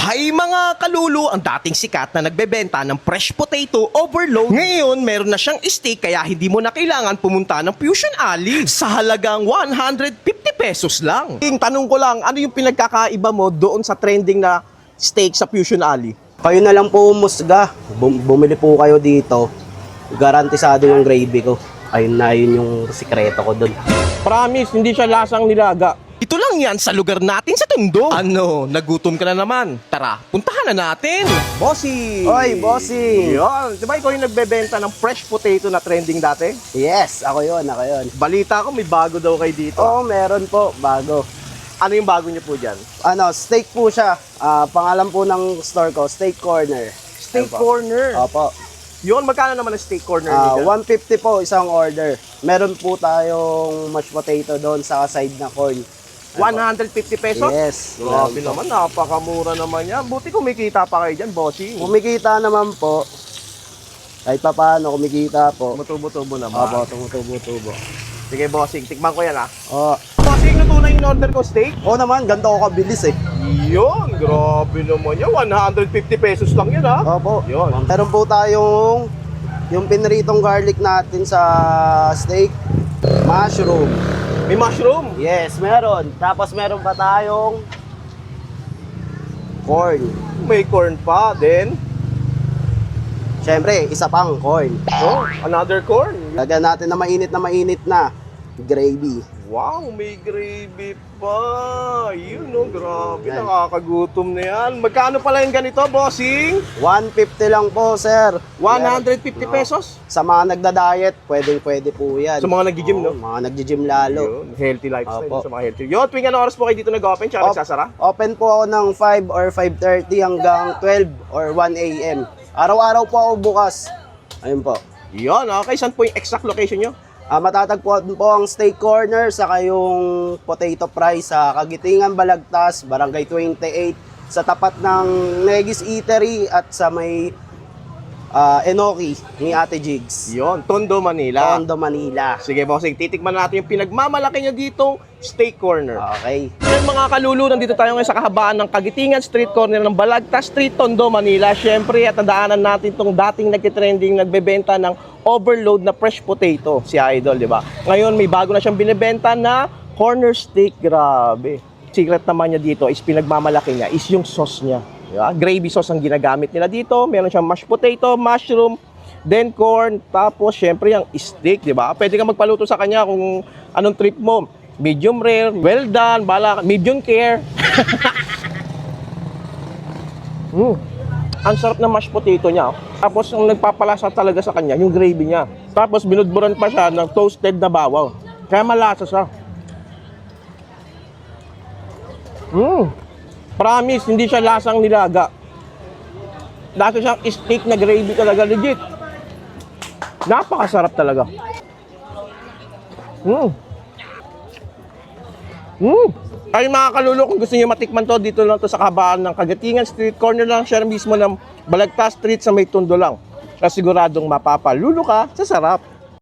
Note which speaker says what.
Speaker 1: Hay mga kalulu, ang dating sikat na nagbebenta ng fresh potato overload. Ngayon, meron na siyang steak kaya hindi mo na kailangan pumunta ng Fusion Alley sa halagang 150 pesos lang. Tanong ko lang, ano yung pinagkakaiba mo doon sa trending na steak sa Fusion Alley?
Speaker 2: Kayo na lang po umusga. Bumili po kayo dito. Garantisado yung gravy ko. Ayun na, yun yung sikreto ko doon.
Speaker 1: Promise, hindi siya lasang nilaga. Ito lang yan sa lugar natin sa Tondo. Ano, nagutom ka na naman. Tara, puntahan na natin. Bossy!
Speaker 2: Oy, bossing!
Speaker 1: Yun, di ba ikaw yung nagbebenta ng fresh potato na trending dati?
Speaker 2: Yes, ako yun.
Speaker 1: Balita ko may bago daw kayo dito.
Speaker 2: Oo, meron po. Bago.
Speaker 1: Ano yung bago niyo po dyan?
Speaker 2: Steak po siya. Pangalan po ng store ko, Steak Corner.
Speaker 1: Steak
Speaker 2: Ayun po.
Speaker 1: corner.
Speaker 2: Opo.
Speaker 1: Yun, magkano naman ang steak corner niyo dyan?
Speaker 2: 150 po isang order. Meron po tayong mashed potato doon sa side na corn.
Speaker 1: 150 pesos?
Speaker 2: Yes.
Speaker 1: Grabe
Speaker 2: meron po.
Speaker 1: naman, napakamura naman yan. Buti kumikita pa kayo dyan, bossy.
Speaker 2: Kumikita naman po. Kahit pa paano, kumikita po.
Speaker 1: Tumutubo-tubo naman.
Speaker 2: Opo, tumutubo-tubo.
Speaker 1: Sige, bossing, tikman ko yan ha.
Speaker 2: Oh.
Speaker 1: Bossing, luto na yung order ko steak?
Speaker 2: Oo naman, ganito ako kabilis eh.
Speaker 1: Yun, grabe naman yan. 150 pesos lang yan ha.
Speaker 2: Opo.
Speaker 1: Yun.
Speaker 2: Meron po tayong yung pinritong garlic natin sa steak, mushroom.
Speaker 1: May mushroom.
Speaker 2: Yes, meron. Tapos meron pa tayong corn.
Speaker 1: May corn pa, then
Speaker 2: Siyempre, isa pang corn.
Speaker 1: oh, another corn.
Speaker 2: Lagyan natin na mainit na gravy.
Speaker 1: Wow, may gravy pa. Yun, no, grabe.
Speaker 2: Yan.
Speaker 1: Nakakagutom na yan. Magkano pala yung ganito, bossing?
Speaker 2: 150 lang po, sir.
Speaker 1: 150
Speaker 2: No.
Speaker 1: pesos?
Speaker 2: Sa mga nagda-diet, pwede po yan.
Speaker 1: Sa mga nag-gym, no?
Speaker 2: Mga nag-gym lalo.
Speaker 1: Yun, healthy lifestyle
Speaker 2: Opo.
Speaker 1: sa mga healthy. Yun, tuwing anong oras po kayo dito nag-open, tsaka nagsasara?
Speaker 2: Open po ako ng 5 or 5:30 hanggang 12 or 1 a.m. Araw-araw po ako bukas. Ayun po.
Speaker 1: Yun, okay. Saan po yung exact location nyo?
Speaker 2: Matatagpuan po ang Steak Corner sa yung potato fry sa Kagitingan, Balagtas, Barangay 28, sa tapat ng Negis Eatery at sa may Enoki ni Ate Jigs.
Speaker 1: Yun, Tondo, Manila.
Speaker 2: Tondo, Manila.
Speaker 1: Sige, bossing, titikman natin yung pinagmamalaki nyo ditong steak corner.
Speaker 2: Okay.
Speaker 1: Yan mga kalulu, nandito tayo ngayon sa kahabaan ng Kagitingan Street Corner ng Balagtas Street, Tondo, Manila. Siyempre, at nadaanan natin itong dating nagtitrending nagbebenta ng overload na fresh potato, si Idol, di ba? Ngayon, may bago na siyang binibenta na corner steak. Grabe. Secret naman niya dito is pinagmamalaki niya is yung sauce niya. Diba? Gravy sauce ang ginagamit nila dito. Meron siyang mashed potato, mushroom, then corn, tapos syempre yung steak, di ba? Pwede kang magpaluto sa kanya kung anong trip mo. Medium rare, well done, medium care. Ang sarap ng mashed potato niya. Tapos ang nagpapalasa talaga sa kanya, yung gravy niya. Tapos binudburan pa siya ng toasted na bawang. Kaya malasa siya. Promise, hindi siya lasang nilaga. Dati siyang steak na gravy talaga, legit. Napakasarap talaga. Ay mga kalulu, kung gusto niyo matikman to, dito lang to sa kahabaan ng Kagitingan Street, corner lang siya mismo ng Balagtas Street sa may Tondo lang. Kaya siguradong mapapalulo ka sa sarap.